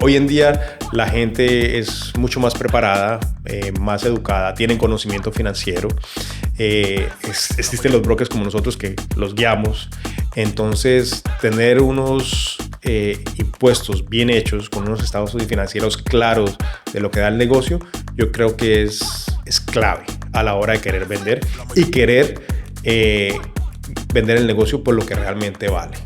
Hoy en día la gente es mucho más preparada, más educada, tienen conocimiento financiero. Existen los brokers como nosotros que los guiamos. Entonces, tener unos impuestos bien hechos, con unos estados financieros claros de lo que da el negocio, yo creo que es clave a la hora de querer vender y querer vender el negocio por lo que realmente vale.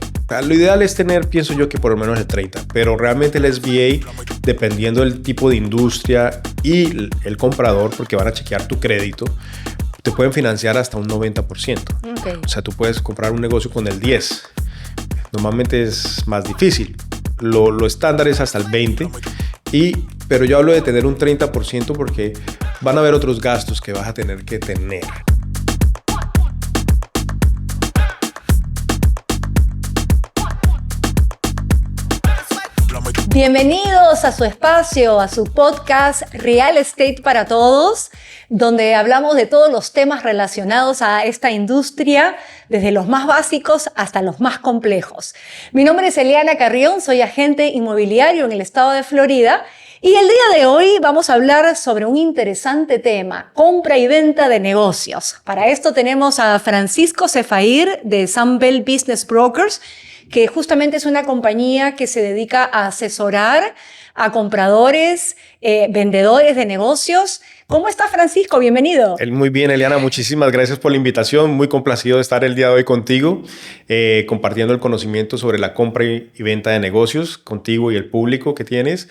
Lo ideal es tener, pienso yo, que por lo menos el 30, pero realmente el SBA, dependiendo del tipo de industria y el comprador, porque van a chequear tu crédito, te pueden financiar hasta un 90%. Okay. O sea, tú puedes comprar un negocio con el 10%. Normalmente es más difícil. Lo estándar es hasta el 20%, pero yo hablo de tener un 30% porque van a haber otros gastos que vas a tener que tener. Bienvenidos a su espacio, a su podcast Real Estate para Todos, donde hablamos de todos los temas relacionados a esta industria, desde los más básicos hasta los más complejos. Mi nombre es Eliana Carrión, soy agente inmobiliario en el estado de Florida y el día de hoy vamos a hablar sobre un interesante tema, compra y venta de negocios. Para esto tenemos a Francisco Cefair de Sunbelt Business Brokers, que justamente es una compañía que se dedica a asesorar a compradores, vendedores de negocios. ¿Cómo está, Francisco? Bienvenido. Muy bien, Eliana. Muchísimas gracias por la invitación. Muy complacido de estar el día de hoy contigo, compartiendo el conocimiento sobre la compra y venta de negocios contigo y el público que tienes.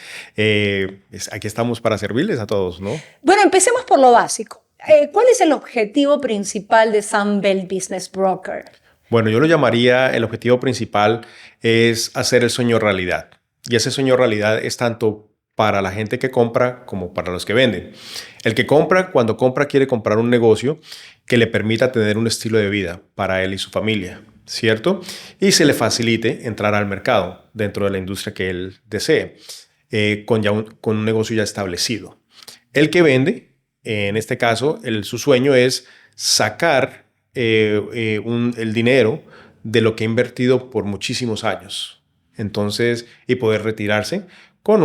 Aquí estamos para servirles a todos, ¿no? Bueno, empecemos por lo básico. ¿Cuál es el objetivo principal de Sunbelt Business Broker? Bueno, yo lo llamaría, el objetivo principal es hacer el sueño realidad. Y ese sueño realidad es tanto para la gente que compra como para los que venden. El que compra, cuando compra, quiere comprar un negocio que le permita tener un estilo de vida para él y su familia, ¿cierto? Y se le facilite entrar al mercado dentro de la industria que él desee, con un negocio ya establecido. El que vende, en este caso, su sueño es sacar el dinero de lo que ha invertido por muchísimos años. Entonces, y poder retirarse con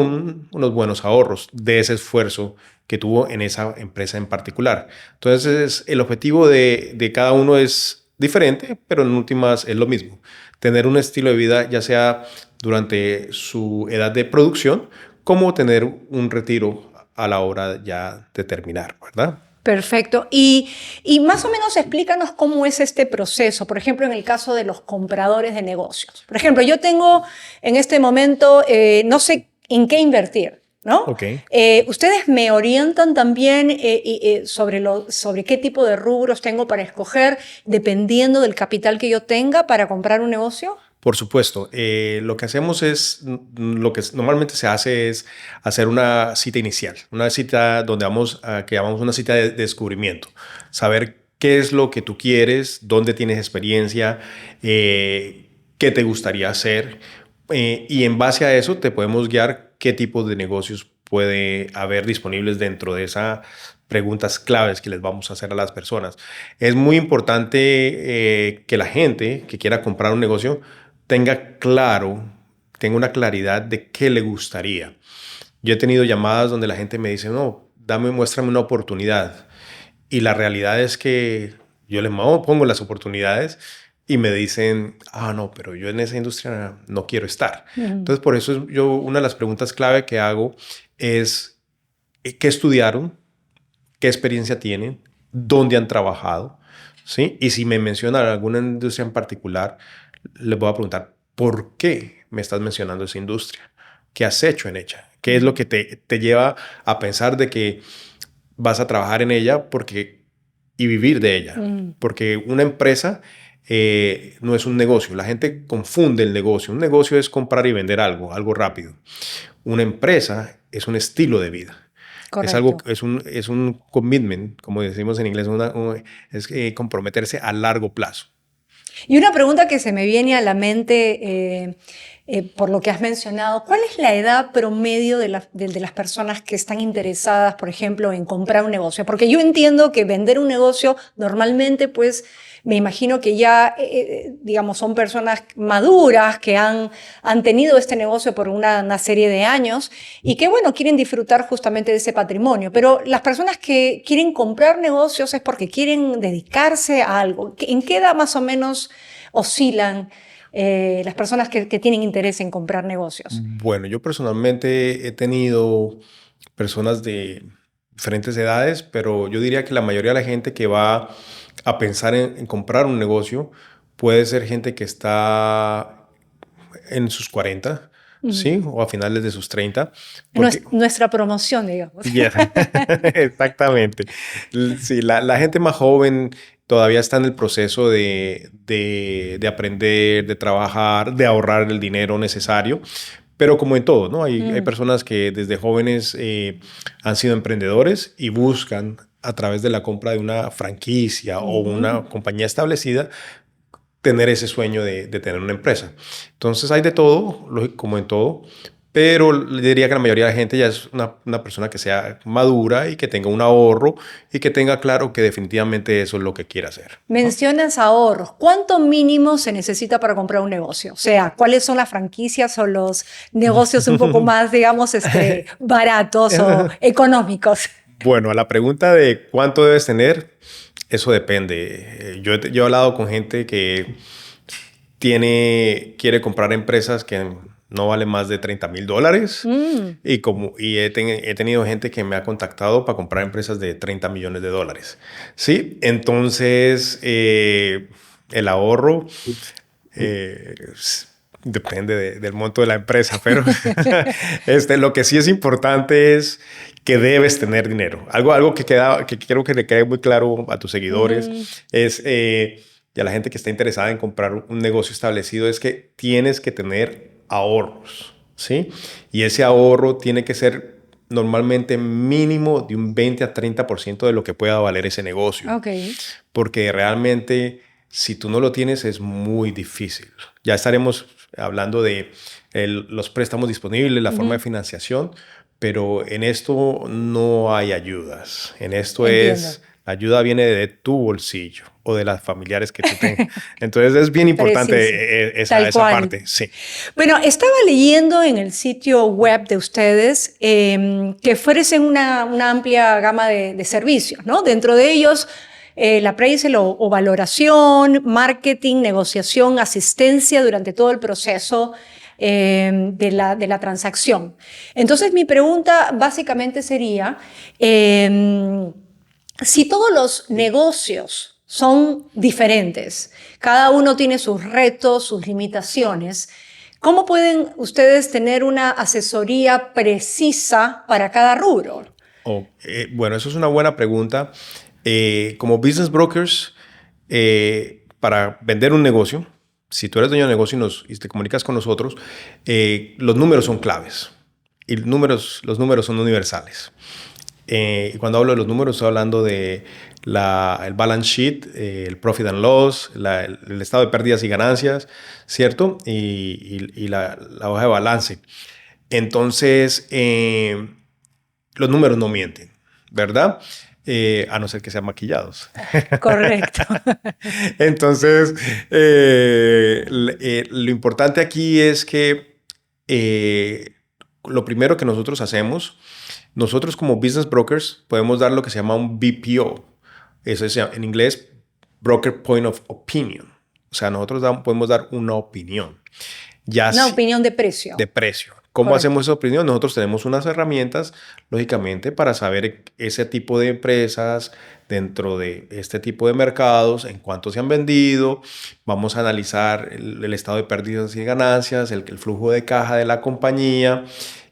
unos buenos ahorros de ese esfuerzo que tuvo en esa empresa en particular. Entonces, el objetivo de cada uno es diferente, pero en últimas es lo mismo. Tener un estilo de vida, ya sea durante su edad de producción, como tener un retiro a la hora ya de terminar, ¿verdad? Perfecto. Y más o menos explícanos cómo es este proceso, por ejemplo, en el caso de los compradores de negocios. Por ejemplo, yo tengo en este momento, no sé en qué invertir, ¿no? Okay. ¿Ustedes me orientan también sobre qué tipo de rubros tengo para escoger, dependiendo del capital que yo tenga para comprar un negocio? Por supuesto, lo que hacemos lo que normalmente se hace es hacer una cita inicial, una cita donde que llamamos una cita de descubrimiento, saber qué es lo que tú quieres, dónde tienes experiencia, qué te gustaría hacer, y en base a eso te podemos guiar qué tipo de negocios puede haber disponibles dentro de esas preguntas claves que les vamos a hacer a las personas. Es muy importante que la gente que quiera comprar un negocio tenga una claridad de qué le gustaría. Yo he tenido llamadas donde la gente me dice, no, muéstrame una oportunidad. Y la realidad es que yo les pongo las oportunidades y me dicen, no, pero yo en esa industria no quiero estar. Entonces, por eso una de las preguntas clave que hago es, ¿qué estudiaron? ¿Qué experiencia tienen? ¿Dónde han trabajado? ¿Sí? Y si me mencionan alguna industria en particular, les voy a preguntar, ¿por qué me estás mencionando esa industria? ¿Qué has hecho en ella? ¿Qué es lo que te lleva a pensar de que vas a trabajar en ella y vivir de ella? Porque una empresa no es un negocio. La gente confunde el negocio. Un negocio es comprar y vender algo rápido. Una empresa es un estilo de vida. Correcto. Es un commitment, como decimos en inglés, es comprometerse a largo plazo. Y una pregunta que se me viene a la mente, por lo que has mencionado, ¿cuál es la edad promedio de las personas que están interesadas, por ejemplo, en comprar un negocio? Porque yo entiendo que vender un negocio normalmente, pues, me imagino que ya, digamos, son personas maduras que han tenido este negocio por una serie de años y que, bueno, quieren disfrutar justamente de ese patrimonio. Pero las personas que quieren comprar negocios es porque quieren dedicarse a algo. ¿En qué edad más o menos oscilan las personas que tienen interés en comprar negocios? Bueno, yo personalmente he tenido personas de diferentes edades, pero yo diría que la mayoría de la gente que va a pensar en comprar un negocio puede ser gente que está en sus 40, Ujú. ¿sí? O a finales de sus 30, porque Nuestra promoción, digamos. ya, exactamente. Sí, la gente más joven todavía está en el proceso de aprender, de trabajar, de ahorrar el dinero necesario. Pero como en todo, ¿no? Hay Mm. personas que desde jóvenes han sido emprendedores y buscan a través de la compra de una franquicia o Ujú. una compañía establecida tener ese sueño de tener una empresa. Entonces hay de todo, como en todo, pero le diría que la mayoría de la gente ya es una persona que sea madura y que tenga un ahorro y que tenga claro que definitivamente eso es lo que quiere hacer, ¿no? Mencionas ahorros. ¿Cuánto mínimo se necesita para comprar un negocio? O sea, ¿cuáles son las franquicias o los negocios un poco más, digamos, baratos o económicos? Bueno, a la pregunta de cuánto debes tener, eso depende. Yo he hablado con gente que quiere comprar empresas que no valen más de $30,000 Mm. he tenido gente que me ha contactado para comprar empresas de $30 millones. ¿Sí? Entonces, el ahorro depende del monto de la empresa, pero lo que sí es importante es que debes tener dinero. Algo que quiero que le quede muy claro a tus seguidores Mm. es, y a la gente que está interesada en comprar un negocio establecido, es que tienes que tener ahorros, ¿sí? Y ese ahorro tiene que ser normalmente mínimo de un 20 a 30% de lo que pueda valer ese negocio, Ok. porque realmente si tú no lo tienes es muy difícil. Ya estaremos hablando de los préstamos disponibles, la forma de Ujú. financiación, pero en esto no hay ayudas. En esto Entiendo. la ayuda viene de tu bolsillo o de las familiares que tú tengas. Entonces es bien importante Preciso. Tal esa cual. parte, sí. Bueno, estaba leyendo en el sitio web de ustedes que ofrecen una amplia gama de servicios, ¿no? Dentro de ellos, la appraisal o valoración, marketing, negociación, asistencia durante todo el proceso de la transacción. Entonces, mi pregunta básicamente sería, si todos los negocios son diferentes, cada uno tiene sus retos, sus limitaciones, ¿cómo pueden ustedes tener una asesoría precisa para cada rubro? Bueno, eso es una buena pregunta. Como business brokers, para vender un negocio, si tú eres dueño de negocio y te comunicas con nosotros, los números son claves y los números son universales. Y cuando hablo de los números, estoy hablando de el balance sheet, el profit and loss, el estado de pérdidas y ganancias, ¿cierto? Y la hoja de balance. Entonces, los números no mienten, ¿verdad? A no ser que sean maquillados. Correcto. Entonces, lo importante aquí es que lo primero que nosotros hacemos, nosotros como business brokers podemos dar lo que se llama un BPO. Eso es en inglés, Broker Point of Opinion. O sea, nosotros podemos dar una opinión. Ya Una opinión de precio. de precio. ¿Cómo Correcto. hacemos esa opinión? Nosotros tenemos unas herramientas, lógicamente, para saber ese tipo de empresas dentro de este tipo de mercados, en cuánto se han vendido. Vamos a analizar el estado de pérdidas y ganancias, el flujo de caja de la compañía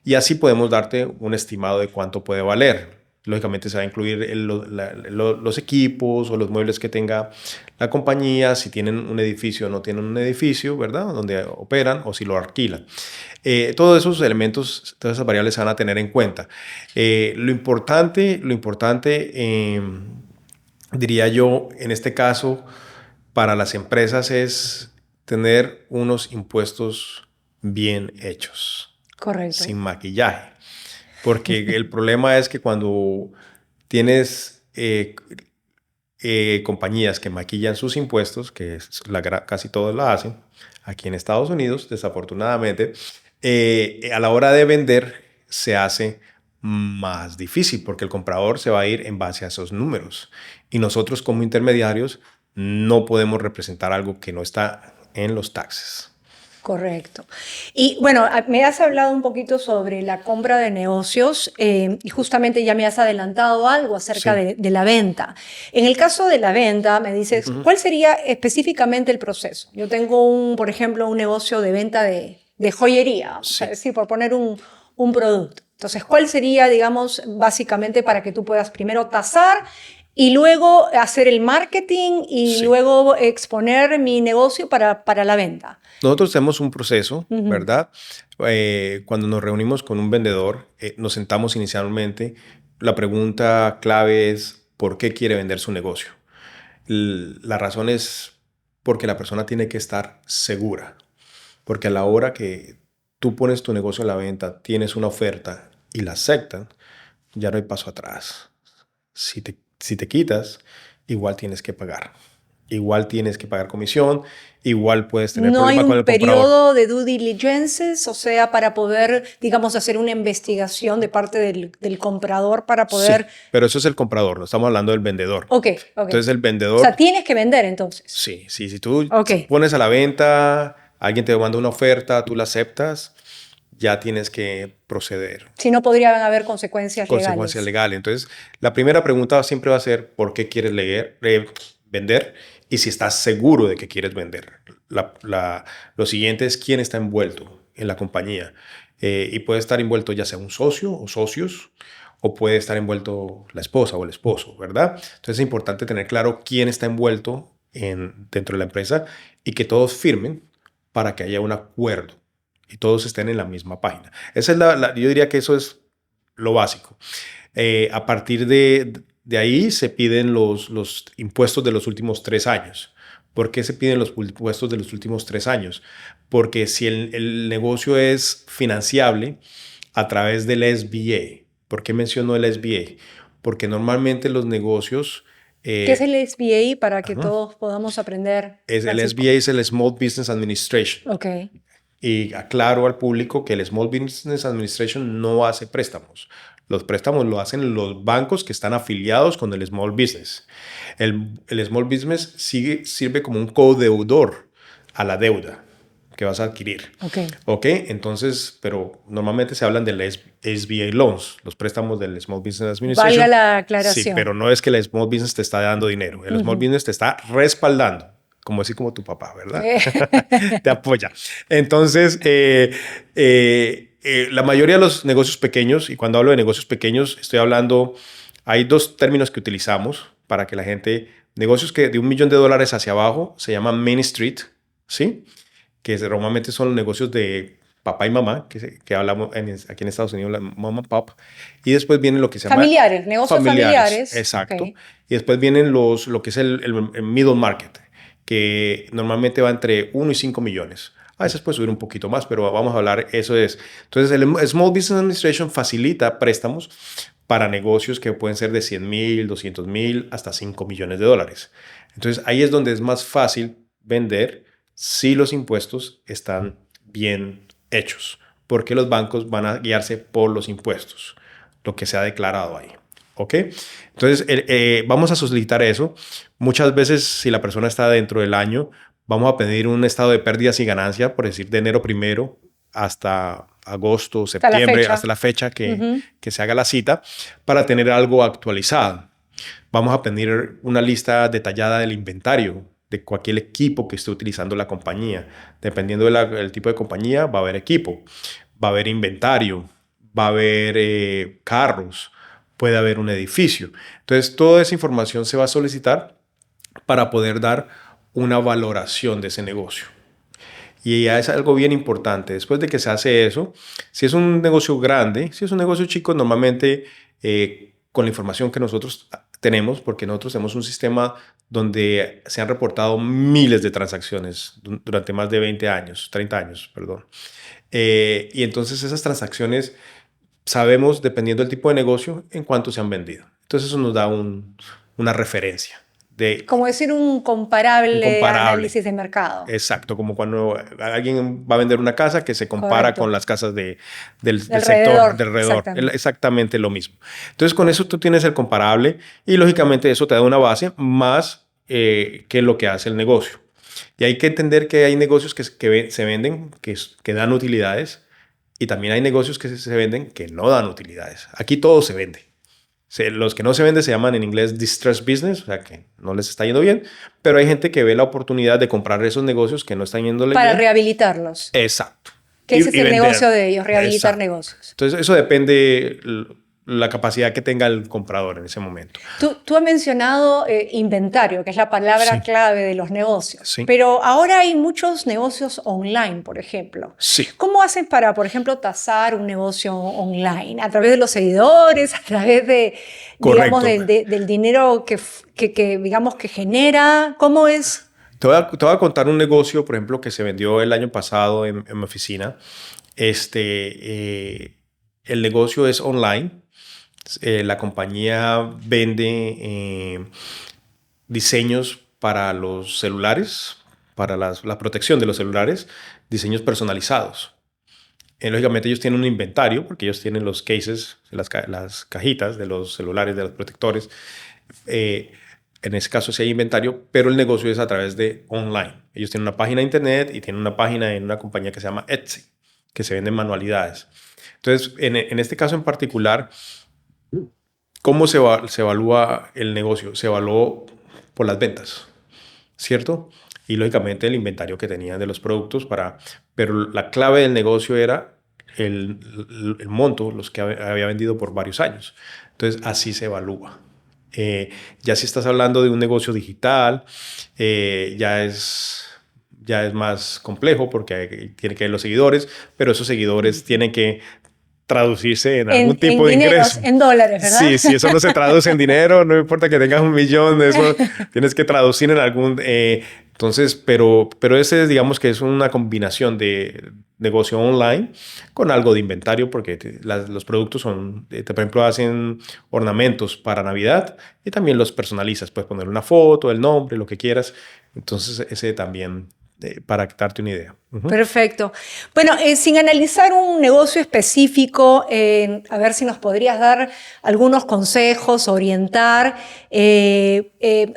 y así podemos darte un estimado de cuánto puede valer. Lógicamente se va a incluir los equipos o los muebles que tenga la compañía, si tienen un edificio o no tienen un edificio, ¿verdad? Donde operan o si lo alquilan. Todos esos elementos, todas esas variables se van a tener en cuenta. Lo importante, diría yo, en este caso, para las empresas es tener unos impuestos bien hechos, Correcto. sin maquillaje. Porque el problema es que cuando tienes compañías que maquillan sus impuestos, que casi todas la hacen, aquí en Estados Unidos, desafortunadamente, a la hora de vender se hace más difícil porque el comprador se va a ir en base a esos números. Y nosotros como intermediarios no podemos representar algo que no está en los taxes. Correcto. Y bueno, me has hablado un poquito sobre la compra de negocios y justamente ya me has adelantado algo acerca Sí. de la venta. En el caso de la venta, me dices, ¿cuál sería específicamente el proceso? Yo tengo, por ejemplo, un negocio de venta de joyería, vamos a Sí. decir, por poner un producto. Entonces, ¿cuál sería, digamos, básicamente para que tú puedas primero tasar y luego hacer el marketing y Sí. luego exponer mi negocio para la venta? Nosotros tenemos un proceso, ¿verdad? Cuando nos reunimos con un vendedor, nos sentamos inicialmente. La pregunta clave es, ¿por qué quiere vender su negocio? La razón es porque la persona tiene que estar segura. Porque a la hora que tú pones tu negocio a la venta, tienes una oferta y la aceptan, ya no hay paso atrás. Si te quitas, igual tienes que pagar. Igual tienes que pagar comisión, igual puedes tener No hay problema con un el comprador. periodo de due diligences, o sea, para poder, digamos, hacer una investigación de parte del comprador para poder... Sí, pero eso es el comprador, no estamos hablando del vendedor. Ok. Entonces el O vendedor, sea, tienes que vender entonces. sí, si tú Ok. pones a la venta, alguien te manda una oferta, tú la aceptas, ya tienes que proceder. Si no, podrían haber consecuencias Consecuencia legales. legal. Entonces, la primera pregunta siempre va a ser ¿por qué quieres vender? Y si estás seguro de que quieres vender. Lo siguiente es quién está envuelto en la compañía. Y puede estar envuelto ya sea un socio o socios, o puede estar envuelto la esposa o el esposo, ¿verdad? Entonces es importante tener claro quién está envuelto dentro de la empresa y que todos firmen para que haya un acuerdo y todos estén en la misma página. Esa es yo diría que eso es lo básico. A partir de ahí se piden los impuestos de los últimos 3 años. ¿Por qué se piden los impuestos de los últimos 3 años? Porque si el negocio es financiable a través del SBA. ¿Por qué menciono el SBA? Porque normalmente los negocios... ¿Qué es el SBA para que ajá, todos podamos aprender? el Francisco? SBA es el Small Business Administration. Ok. Y aclaro al público que el Small Business Administration no hace préstamos. Los préstamos lo hacen los bancos que están afiliados con el Small Business. El Small Business sirve como un codeudor a la deuda que vas a adquirir. Ok, entonces, pero normalmente se hablan del SBA loans, los préstamos del Small Business Administration. Valga la aclaración. Sí, pero no es que el Small Business te está dando dinero. El Small Business te está respaldando, como así como tu papá, ¿verdad? Te apoya. Entonces, la mayoría de los negocios pequeños, y cuando hablo de negocios pequeños, estoy hablando, hay 2 términos que utilizamos para que la gente, negocios que de $1 millón hacia abajo, se llaman Main Street, ¿sí? Que normalmente son los negocios de papá y mamá, que hablamos aquí en Estados Unidos, la mom and pop. Y después vienen lo que se llama... Familiares, negocios familiares. Exacto. Okay. Y después vienen lo que es el middle market, que normalmente va entre 1 y 5 millones. A veces puede subir un poquito más, pero vamos a hablar, eso es. Entonces, el Small Business Administration facilita préstamos para negocios que pueden ser de 100,000, 200,000, hasta 5 millones de dólares. Entonces, ahí es donde es más fácil vender si los impuestos están bien hechos, porque los bancos van a guiarse por los impuestos, lo que se ha declarado ahí. ¿Ok? Entonces, vamos a solicitar eso. Muchas veces, si la persona está dentro del año, vamos a pedir un estado de pérdidas y ganancias, por decir, de enero 1 hasta agosto, septiembre, hasta la fecha que se haga la cita, para tener algo actualizado. Vamos a pedir una lista detallada del inventario de cualquier equipo que esté utilizando la compañía. Dependiendo del tipo de compañía, va a haber equipo, va a haber inventario, va a haber carros, puede haber un edificio. Entonces, toda esa información se va a solicitar para poder dar una valoración de ese negocio. Y ya es algo bien importante. Después de que se hace eso, si es un negocio grande, si es un negocio chico, normalmente con la información que nosotros tenemos, porque nosotros tenemos un sistema donde se han reportado miles de transacciones durante más de 20 años, 30 años, perdón. Y entonces esas transacciones sabemos, dependiendo del tipo de negocio, en cuánto se han vendido. Entonces eso nos da una referencia. Como decir un comparable análisis de mercado. Exacto, como cuando alguien va a vender una casa que se compara Correcto. con las casas del sector, del alrededor. Exactamente lo mismo. Entonces con eso tú tienes el comparable y lógicamente eso te da una base más que lo que hace el negocio. Y hay que entender que hay negocios que se venden, que dan utilidades, y también hay negocios que se venden que no dan utilidades. Aquí todo se vende. Los que no se venden se llaman en inglés distressed business, o sea que no les está yendo bien, pero hay gente que ve la oportunidad de comprar esos negocios que no están yéndole bien. Para rehabilitarlos. Exacto. Que ese es el negocio de ellos, rehabilitar negocios. Entonces eso depende la capacidad que tenga el comprador en ese momento. Tú has mencionado inventario, que es la palabra clave de los negocios. Sí. Pero ahora hay muchos negocios online, por ejemplo. Sí. ¿Cómo hacen para, por ejemplo, tasar un negocio online? ¿A través de los seguidores? ¿A través de, digamos, del dinero que digamos, que genera? ¿Cómo es? Te voy a contar un negocio, por ejemplo, que se vendió el año pasado en mi oficina. El negocio es online. La compañía vende diseños para los celulares, para la protección de los celulares, diseños personalizados. Lógicamente ellos tienen un inventario porque ellos tienen los cases, las cajitas de los celulares, de los protectores. En ese caso sí hay inventario, pero el negocio es a través de online. Ellos tienen una página de internet y tienen una página en una compañía que se llama Etsy, que se venden manualidades. Entonces, en este caso en particular, ¿cómo se evalúa el negocio? Se evaluó por las ventas, ¿cierto? Y lógicamente el inventario que tenían de los productos pero la clave del negocio era el monto, los que había vendido por varios años. Entonces, así se evalúa. Ya si estás hablando de un negocio digital, ya es más complejo porque tiene que haber los seguidores, pero esos seguidores tienen que traducirse en algún tipo de ingreso. En dólares, ¿verdad? Sí, sí, eso no se traduce en dinero, no importa que tengas 1 millón, eso tienes que traducir en algún... entonces, pero ese digamos que es una combinación de negocio online con algo de inventario, porque los productos son, por ejemplo, hacen ornamentos para Navidad y también los personalizas. Puedes poner una foto, el nombre, lo que quieras. Entonces, ese también... para darte una idea. Perfecto. Bueno, sin analizar un negocio específico, a ver si nos podrías dar algunos consejos, orientar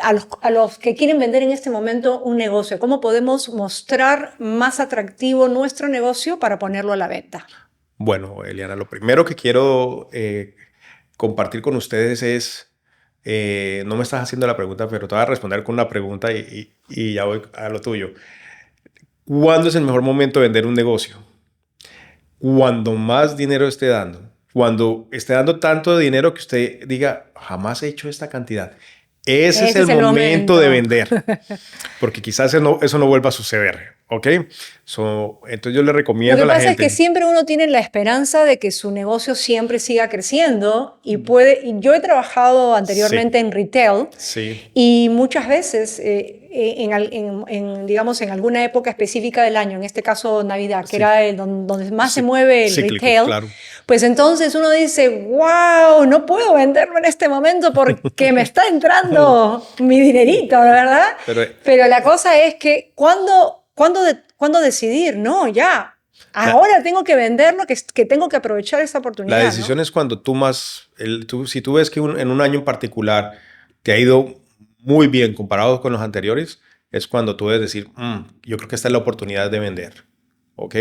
a los que quieren vender en este momento un negocio. ¿Cómo podemos mostrar más atractivo nuestro negocio para ponerlo a la venta? Bueno, Eliana, lo primero que quiero compartir con ustedes es, no me estás haciendo la pregunta, pero te voy a responder con una pregunta y ya voy a lo tuyo. ¿Cuándo es el mejor momento de vender un negocio? Cuando más dinero esté dando. Cuando esté dando tanto dinero que usted diga, jamás he hecho esta cantidad. Ese es el momento de vender. Porque quizás eso no vuelva a suceder. ¿Ok? Entonces yo le recomiendo a la gente... Lo que pasa es que siempre uno tiene la esperanza de que su negocio siempre siga creciendo y yo he trabajado anteriormente en retail y muchas veces digamos en alguna época específica del año, en este caso Navidad, que era donde más se mueve el retail, pues entonces uno dice, wow, no puedo venderlo en este momento porque me está entrando mi dinerito, ¿verdad? Pero la cosa es que ¿Cuándo decidir? No, ya. Ahora tengo que venderlo, que tengo que aprovechar esa oportunidad. La decisión, ¿no? Es cuando si tú ves que en un año en particular te ha ido muy bien comparado con los anteriores, es cuando tú debes decir, yo creo que esta es la oportunidad de vender. ¿Ok?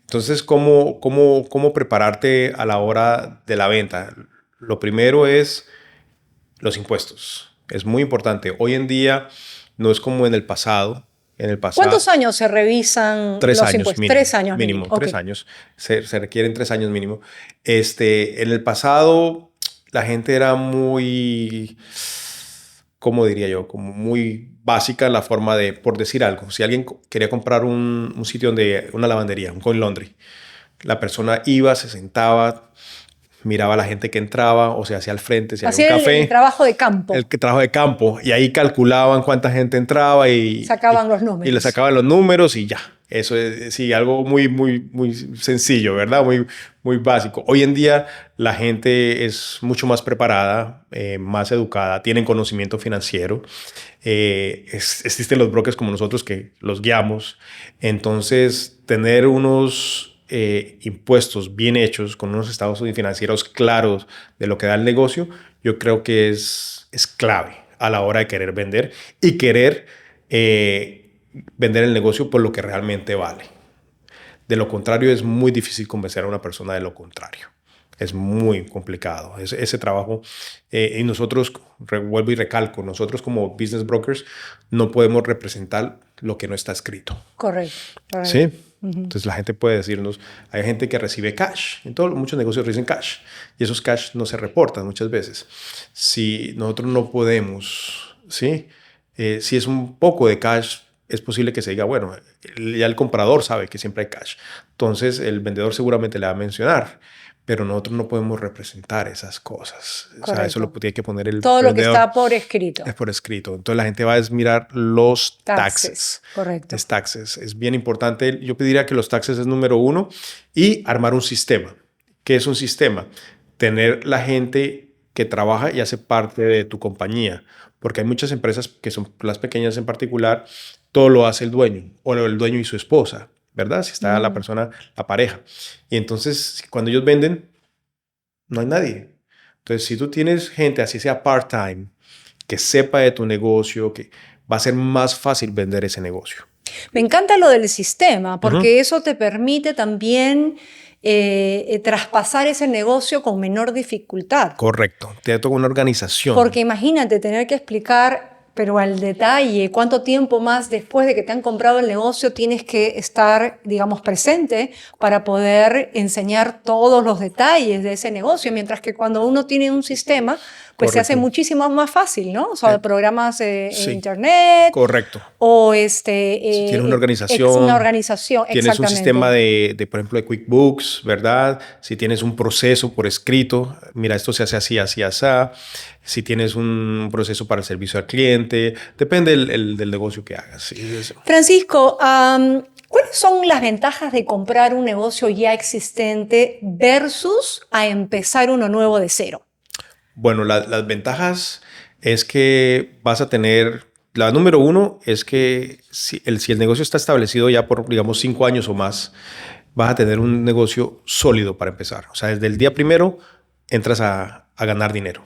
Entonces, ¿cómo prepararte a la hora de la venta? Lo primero es los impuestos. Es muy importante. Hoy en día no es como en el pasado. ¿Cuántos años se revisan los impuestos? Mínimo, 3 años mínimo. Okay. 3 años. Se requieren 3 años mínimo. En el pasado la gente era muy, ¿cómo diría yo? Como muy básica en la forma de, por decir algo. Si alguien quería comprar un sitio una lavandería, un coin laundry, la persona iba, se sentaba, miraba a la gente que entraba, o sea, hacia el frente, si había Hacía un café. el trabajo de campo. El trabajo de campo. Y ahí calculaban cuánta gente entraba Sacaban los números. Y le sacaban los números y ya. Eso es, sí, algo muy, muy, muy sencillo, ¿verdad? Muy, muy básico. Hoy en día la gente es mucho más preparada, más educada, tienen conocimiento financiero. Existen los brokers como nosotros que los guiamos. Entonces, tener unos impuestos bien hechos, con unos estados financieros claros de lo que da el negocio, yo creo que es clave a la hora de querer vender y querer vender el negocio por lo que realmente vale. De lo contrario, es muy difícil convencer a una persona de lo contrario. Es muy complicado ese trabajo. Y nosotros, vuelvo y recalco, nosotros como business brokers no podemos representar lo que no está escrito. Correcto. Sí. Entonces la gente puede decirnos, hay gente que recibe cash, muchos negocios reciben cash y esos cash no se reportan muchas veces. Si nosotros no podemos, ¿sí? Si es un poco de cash, es posible que se diga, bueno, ya el comprador sabe que siempre hay cash. Entonces el vendedor seguramente le va a mencionar, pero nosotros no podemos representar esas cosas. Correcto. O sea, eso lo tiene que poner el todo vendedor. Lo que está por escrito. Es por escrito. Entonces la gente va a mirar los taxes. Correcto. Es taxes. Es bien importante. Yo pediría que los taxes es número uno y armar un sistema. ¿Qué es un sistema? Tener la gente que trabaja y hace parte de tu compañía. Porque hay muchas empresas que son las pequeñas en particular, todo lo hace el dueño o el dueño y su esposa, ¿verdad? Si está la persona, la pareja. Y entonces, cuando ellos venden, no hay nadie. Entonces, si tú tienes gente, así sea part-time, que sepa de tu negocio, que va a ser más fácil vender ese negocio. Me encanta lo del sistema, porque eso te permite también traspasar ese negocio con menor dificultad. Correcto. Te toca una organización. Porque imagínate tener que explicar, pero al detalle, cuánto tiempo más después de que te han comprado el negocio tienes que estar, digamos, presente para poder enseñar todos los detalles de ese negocio, mientras que cuando uno tiene un sistema, pues se hace muchísimo más fácil, ¿no? O sea, programas en internet. Correcto. O si tienes una organización. Una organización, tienes un sistema de, por ejemplo, de QuickBooks, ¿verdad? Si tienes un proceso por escrito, mira, esto se hace así, así, así. Si tienes un proceso para el servicio al cliente, depende del negocio que hagas. Sí, Francisco, ¿cuáles son las ventajas de comprar un negocio ya existente versus a empezar uno nuevo de cero? Bueno, las ventajas es que vas a tener... La número uno es que si el negocio está establecido ya por, digamos, 5 años o más, vas a tener un negocio sólido para empezar. O sea, desde el día primero entras a ganar dinero.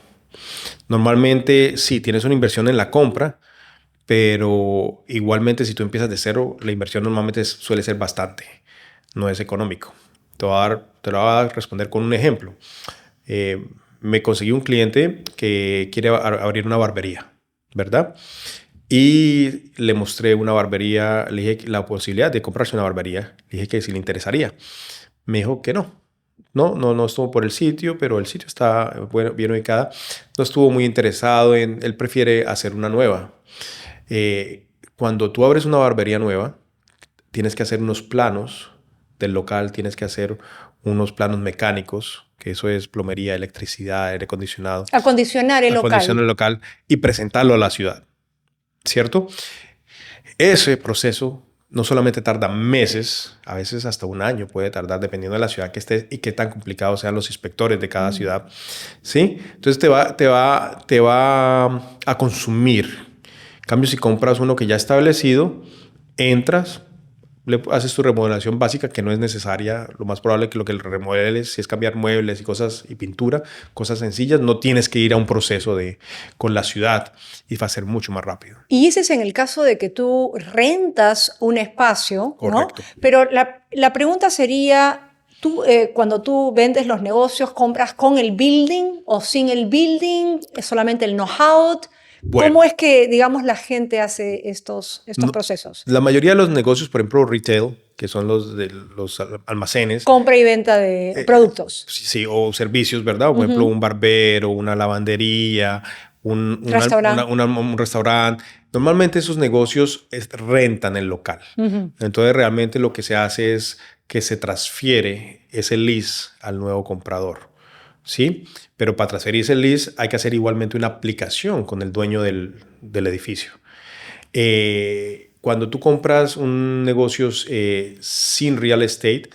Normalmente sí, tienes una inversión en la compra, pero igualmente si tú empiezas de cero, la inversión normalmente suele ser bastante. No es económico. Te lo voy a responder con un ejemplo. Me conseguí un cliente que quiere abrir una barbería, ¿verdad? Y le mostré una barbería, le dije la posibilidad de comprarse una barbería. Le dije que si le interesaría. Me dijo que no. No estuvo por el sitio, pero el sitio está bien ubicada. No estuvo muy interesado él prefiere hacer una nueva. Cuando tú abres una barbería nueva, tienes que hacer unos planos del local, tienes que hacer unos planos mecánicos, que eso es plomería, electricidad, aire acondicionado. Acondicionar el local y presentarlo a la ciudad, ¿cierto? Ese proceso no solamente tarda meses, a veces hasta un año puede tardar, dependiendo de la ciudad que estés y qué tan complicados sean los inspectores de cada ciudad, ¿sí? Entonces te va a consumir. En cambio, si compras uno que ya establecido, entras, le haces tu remodelación básica que no es necesaria. Lo más probable es que lo que le remodeles, si es cambiar muebles y cosas y pintura, cosas sencillas, no tienes que ir a un proceso con la ciudad y va a ser mucho más rápido. Y ese es en el caso de que tú rentas un espacio, correcto, ¿no? Pero la pregunta sería, tú, cuando tú vendes los negocios, ¿compras con el building o sin el building? ¿Es solamente el know-how? Bueno, ¿cómo es que, digamos, la gente hace estos procesos? La mayoría de los negocios, por ejemplo, retail, que son los de los almacenes. Compra y venta de productos. Sí, o servicios, ¿verdad? Por ejemplo, un barbero, una lavandería, un restaurante. Normalmente esos negocios rentan el local. Entonces, realmente lo que se hace es que se transfiere ese lease al nuevo comprador. ¿sí? Pero para transferirse el lease hay que hacer igualmente una aplicación con el dueño del edificio. Cuando tú compras un negocio sin real estate,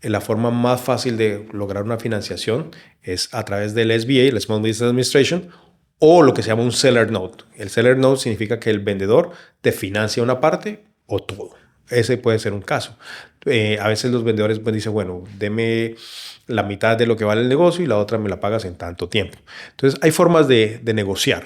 la forma más fácil de lograr una financiación es a través del SBA, el Small Business Administration, o lo que se llama un seller note. El seller note significa que el vendedor te financia una parte o todo. Ese puede ser un caso. A veces los vendedores pues, dicen, bueno, deme la mitad de lo que vale el negocio y la otra me la pagas en tanto tiempo. Entonces hay formas de negociar,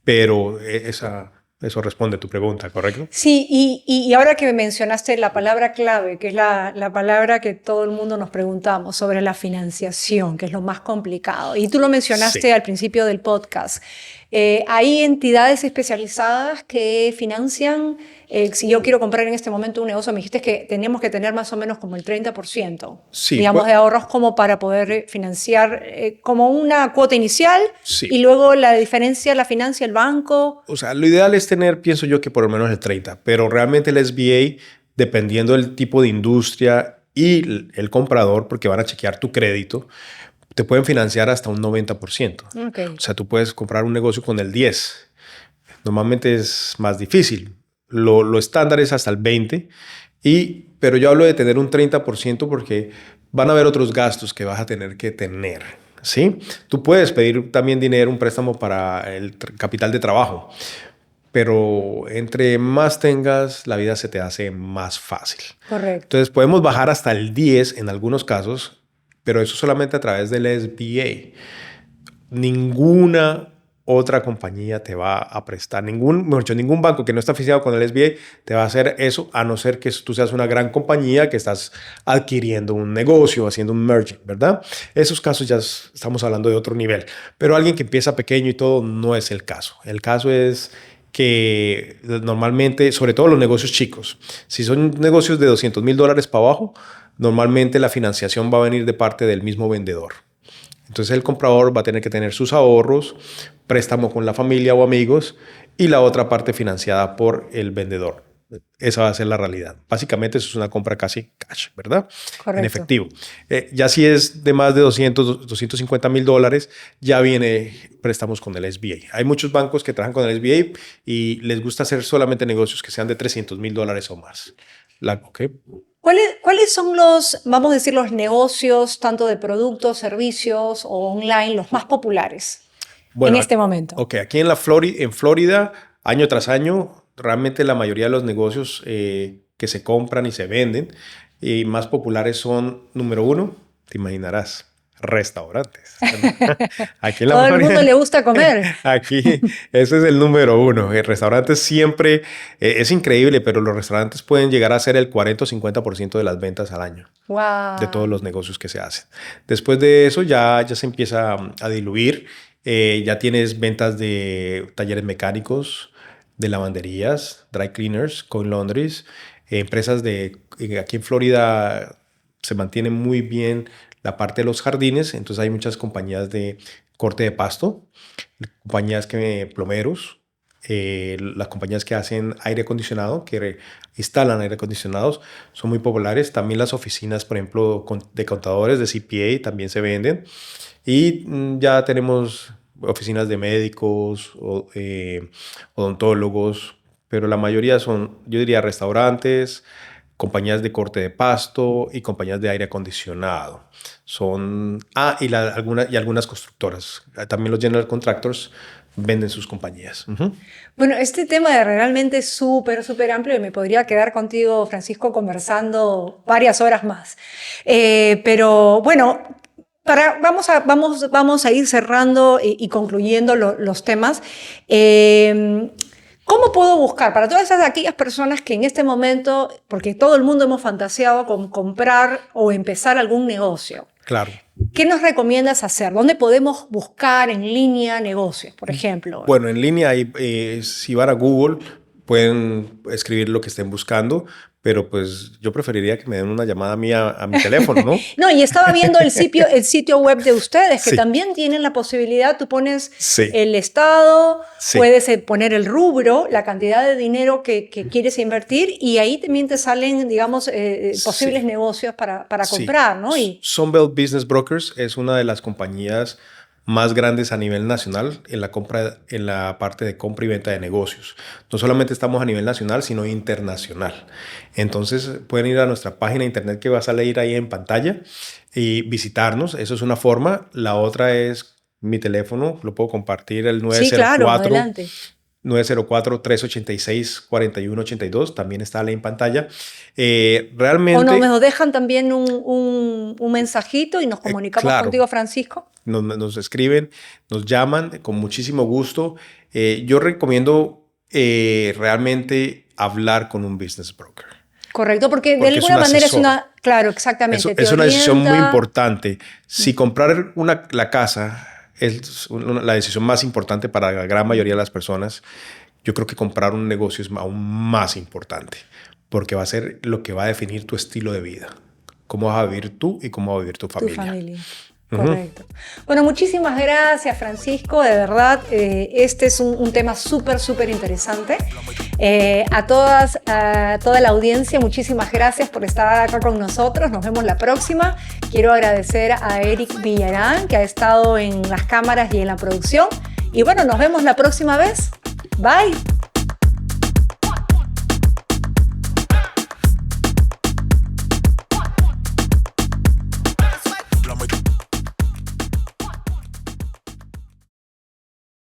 pero eso responde a tu pregunta, ¿correcto? Sí, y ahora que mencionaste la palabra clave, que es la palabra que todo el mundo nos preguntamos sobre la financiación, que es lo más complicado, y tú lo mencionaste Sí. al principio del podcast, ¿hay entidades especializadas que financian? Si yo quiero comprar en este momento un negocio, me dijiste que tenemos que tener más o menos como el 30%, Sí, digamos, de ahorros como para poder financiar como una cuota inicial sí. y luego la diferencia la financia el banco. O sea, lo ideal es tener, pienso yo, que por lo menos el 30, pero realmente el SBA, dependiendo del tipo de industria y el comprador, porque van a chequear tu crédito, te pueden financiar hasta un 90%. Okay. O sea, tú puedes comprar un negocio con el 10. Normalmente es más difícil. Lo estándar es hasta el 20%, pero yo hablo de tener un 30% porque van a haber otros gastos que vas a tener que tener. ¿Sí? Tú puedes pedir también dinero, un préstamo para el capital de trabajo, pero entre más tengas, la vida se te hace más fácil. Correcto. Entonces podemos bajar hasta el 10 en algunos casos, pero eso solamente a través del SBA. Ninguna otra compañía te va a prestar, ningún banco que no está afiliado con el SBA te va a hacer eso, a no ser que tú seas una gran compañía que estás adquiriendo un negocio, haciendo un merging, ¿verdad? Esos casos ya estamos hablando de otro nivel, pero alguien que empieza pequeño y todo no es el caso. El caso es que normalmente, sobre todo los negocios chicos, si son negocios de $200,000 para abajo, normalmente la financiación va a venir de parte del mismo vendedor. Entonces el comprador va a tener que tener sus ahorros, préstamo con la familia o amigos y la otra parte financiada por el vendedor. Esa va a ser la realidad. Básicamente eso es una compra casi cash, ¿verdad? Correcto. En efectivo. Ya si es de más de $250,000, ya viene préstamos con el SBA. Hay muchos bancos que trabajan con el SBA y les gusta hacer solamente negocios que sean de $300,000 o más. ¿Okay? ¿Cuáles son los, vamos a decir, los negocios, tanto de productos, servicios o online, los más populares en este momento? Ok, aquí en Florida, año tras año, realmente la mayoría de los negocios que se compran y se venden y más populares son, número uno, te imaginarás, restaurantes. Aquí en la Todo el Florida, mundo le gusta comer. Aquí, ese es el número uno. El restaurante siempre es increíble, pero los restaurantes pueden llegar a ser el 40 o 50% de las ventas al año. Wow. De todos los negocios que se hacen. Después de eso ya se empieza a diluir. Ya tienes ventas de talleres mecánicos, de lavanderías, dry cleaners, coin laundries, empresas aquí en Florida se mantiene muy bien la parte de los jardines, entonces hay muchas compañías de corte de pasto, compañías plomeros, las compañías que hacen aire acondicionado, que instalan aire acondicionados, son muy populares. También las oficinas, por ejemplo, de contadores, de CPA, también se venden. Y ya tenemos oficinas de médicos, odontólogos, pero la mayoría son, yo diría, restaurantes, compañías de corte de pasto y compañías de aire acondicionado. Y algunas constructoras. También los general contractors venden sus compañías. Bueno, este tema realmente es súper, súper amplio y me podría quedar contigo, Francisco, conversando varias horas más. Pero bueno, vamos a ir cerrando y concluyendo los temas. ¿Cómo puedo buscar para todas aquellas personas que en este momento, porque todo el mundo hemos fantaseado con comprar o empezar algún negocio? Claro. ¿Qué nos recomiendas hacer? ¿Dónde podemos buscar en línea negocios, por ejemplo? Bueno, en línea, si van a Google, pueden escribir lo que estén buscando, pero pues yo preferiría que me den una llamada mía a mi teléfono, ¿no? No, y estaba viendo el sitio web de ustedes, que Sí. también tienen la posibilidad, tú pones Sí. el estado, Sí. puedes poner el rubro, la cantidad de dinero que quieres invertir, y ahí también te salen, digamos, posibles Sí. negocios para Sí. comprar, ¿no? Y Sunbelt Business Brokers es una de las compañías más grandes a nivel nacional en la parte de compra y venta de negocios. No solamente estamos a nivel nacional, sino internacional. Entonces pueden ir a nuestra página de internet que va a salir ahí en pantalla y visitarnos. Eso es una forma. La otra es mi teléfono, lo puedo compartir, el sí, claro, 904 adelante. 904-386-4182, también está ahí en pantalla. O Realmente, nos dejan también un mensajito y nos comunicamos claro, contigo, Francisco. nos escriben, nos llaman con muchísimo gusto. Yo recomiendo realmente hablar con un business broker. Correcto, porque de Porque es alguna un manera es asesor. una, claro, exactamente, te Es una decisión muy orienta. importante. Si comprar la casa es la decisión más importante para la gran mayoría de las personas, yo creo que comprar un negocio es aún más importante, porque va a ser lo que va a definir tu estilo de vida, cómo vas a vivir tú y cómo va a vivir tu Tu familia. familia. Correcto. Bueno, muchísimas gracias, Francisco. De verdad, este es un tema súper, súper interesante. A toda la audiencia, muchísimas gracias por estar acá con nosotros. Nos vemos la próxima. Quiero agradecer a Eric Villarán, que ha estado en las cámaras y en la producción. Y bueno, nos vemos la próxima vez. Bye.